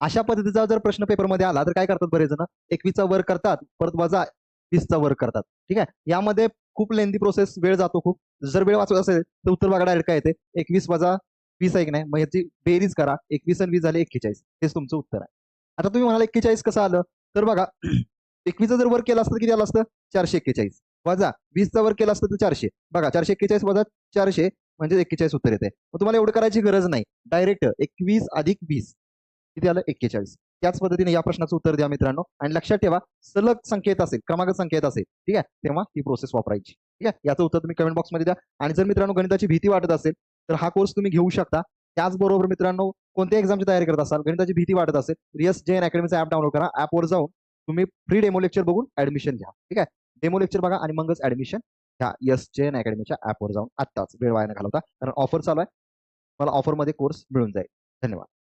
अशा पद्धतीचा जर प्रश्न पेपरमध्ये आला तर काय करतात बरेच जण, 21चा वर्ग करतात, परत वजा 20चा वर्ग करतात. ठीक आहे, यामध्ये खूप लेंदी प्रोसेस, वेळ जातो खूप. जर वेळ वाचवत असेल तर उत्तर बघा डायरेक्ट काय येते, 21 वजा 20 आहे की नाही, मग याची बेरीज करा, 21 आणि 20 झाले 41. हेच तुमचं उत्तर आहे. आता तुम्ही म्हणाला 41 कसं आलं, तर बघा 21चा जर वर्ग केला असतं तर किती आलं असतं, 441 वजा 20चा वर्ग केला असतं तर 400. बघा 441 वजा 400 म्हणजे 41 उत्तर येते. मग तुम्हाला एवढं करायची गरज नाही, डायरेक्ट 21 अधिक 20 किती आलं, 41. त्याच पद्धतीने या प्रश्नाचं उत्तर द्या मित्रांनो. आणि लक्षात ठेवा, सलग संख्येत असेल, क्रमांक संख्येत असेल, ठीक आहे, तेव्हा ही प्रोसेस वापरायची. ठीक आहे, याचं उत्तर तुम्ही कमेंट बॉक्समध्ये द्या. आणि जर मित्रांनो गणिताची भीती वाटत असेल तर हा कोर्स तुम्ही घेऊ शकता. त्याचबरोबर मित्रांनो, कोणत्या एक्झामची तयारी करत असाल, गणिताची भीती वाटत असेल, रियस जैन अकॅडमीचा ऍप डाउनलोड करा. ऍपवर जाऊन तुम्ही फ्री डेमो लेक्चर बघून ऍडमिशन घ्या. ठीक आहे, डेमो लेक्चर बघा आणि मगच ऍडमिशन घ्या. यस जैन अकॅडमीच्या ऍपवर जाऊन आत्ताच, वेळ वाया न घालवता, कारण ऑफर चालू आहे. मला ऑफरमध्ये कोर्स मिळून जाईल. धन्यवाद.